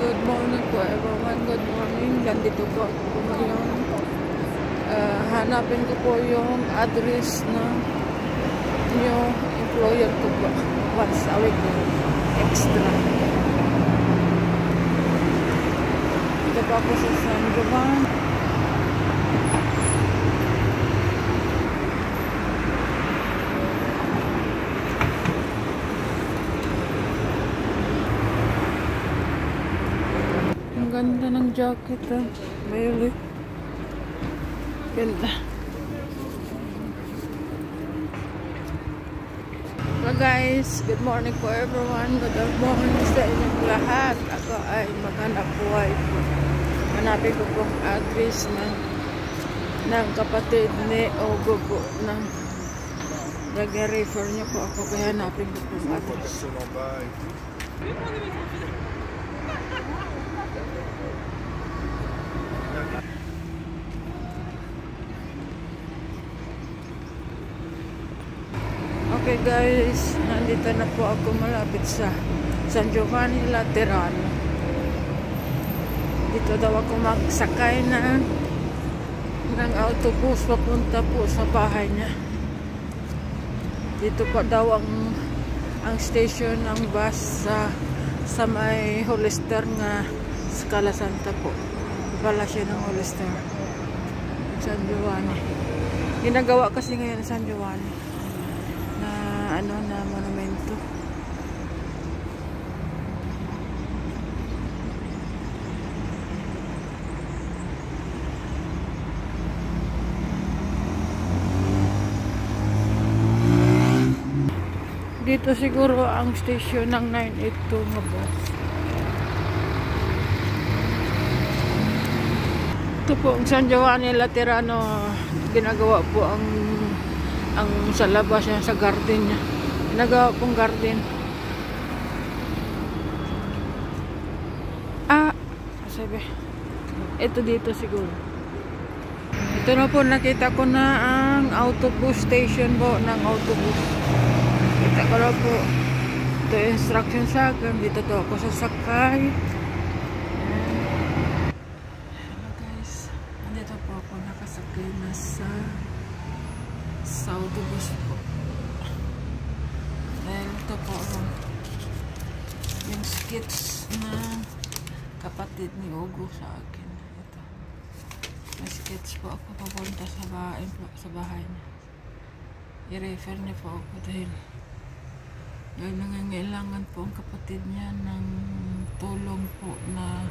Good morning po everyone. Good morning. Nandito po ako ngayon. Hanapin ko po yung address ng new employer ko po. Once a week extra. Ito pa po sa San Juan. Ganda ng jacket, really ganda. Well guys, good morning po everyone. Good morning sa inyong lahat. Ako ay maghanap buhay po. Hanapin ko pong address ng kapatid ni Ogo po ng nag-refer niya po ako, kaya hanapin ko pong address. Okay guys, nandito na po ako malapit sa San Giovanni Laterano. Dito daw ako magsakay ng autobus papunta po sa bahay niya. Dito pa daw ang station ng bus sa may Hollister nga Scala Santa po. Pala siya ng Hollister. San Giovanni. Ginagawa kasi ngayon San Giovanni na monumento. Dito siguro ang station ng 982 nga bus. Ito po ang San Giovanni Laterano. Ginagawa po ang sa labas niya, sa garden niya. Ginagawa pong garden. Sabi. Ito dito siguro. Ito na po, nakita ko na ang autobus station po ng autobus. Kita ko na po. Ito instruction sa akin. Dito to ako sasakay. Hello guys. Nandito po ako nakasakay na sa autobus po. Dahil ito po yung skits na kapatid ni Ogo sa akin. Ito. May skits po ako papunta sa bahay niya. I-refer niya po ako dahil nangangailangan po ang kapatid niya ng tulong po na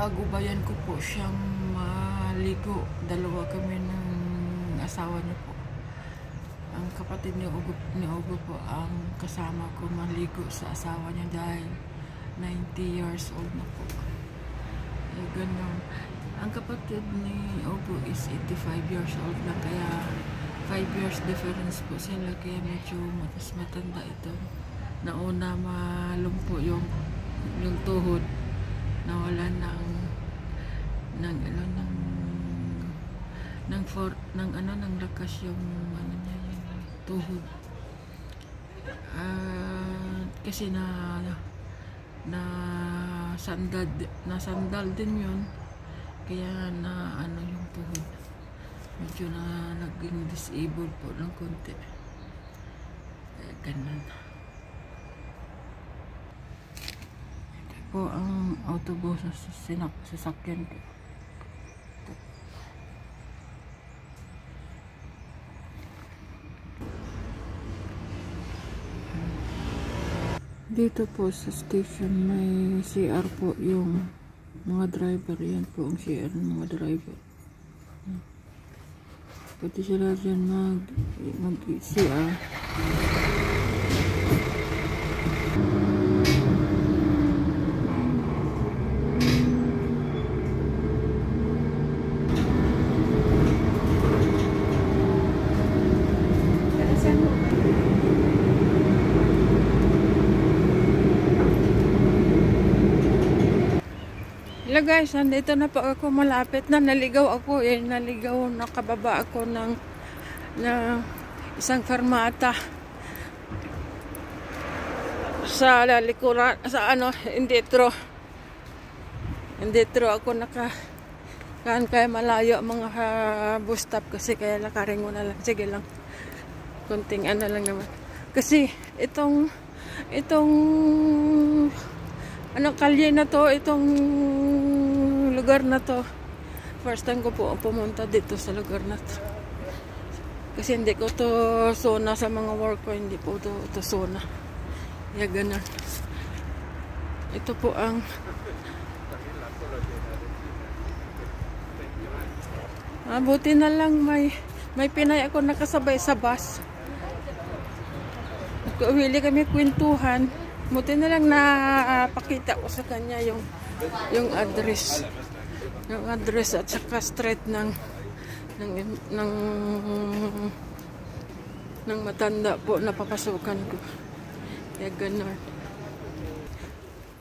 gubayan ko po siyang maligo. Dalawa kami ng asawa niya po. Ang kapatid ni Ogo po ang kasama ko maligo sa asawa niya dahil 90 years old na po. Ganun. Ang kapatid ni Ogo is 85 years old lang, kaya 5 years difference po sila, kaya medyo mas matanda ito. Nauna malumpo yung tuhod, nawala ng lakas yung niya, yung tuhod. Kasi sandal din yun, kaya yung tuhod medyo naging disabled po ng konti. Ganun po ang autobus sa sasakyan ko. Dito po sa station may CR po yung mga driver. Yan po ang CR ng mga driver. Pwede sila dyan mag-CR. Hello guys, nandito na po ako, malapit na, naligaw ako nakababa ako ng isang fermata. sa lalikuran, sa ano, inditro ako kan kaya malayo mga bus stop kasi kaya lakarin mo na lang. Sige lang, kunting ano lang naman kasi itong ano kalye na to, itong lugar na to, first time ko po pumunta dito sa lugar na to kasi hindi ko to zona sa mga work ko, hindi po to zona. Ya ganun. Ito po ang buti na lang may Pinay ako nakasabay sa bus. Nagkauwili kami kwentuhan. Buti na lang napakita ko sa kanya yung address. Yung address at saka street ng matanda po na papasukan ko. Kaya ganun.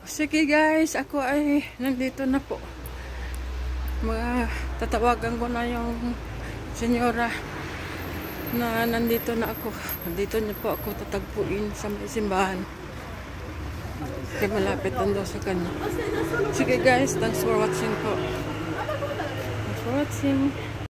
Sige guys, ako ay nandito na po. Tatawagan ko na yung senyora na nandito na ako. Nandito niya po ako tatagpuin sa may simbahan. Kaya malapit nando sa kanya. Sige guys, thanks for watching po. Thanks for watching.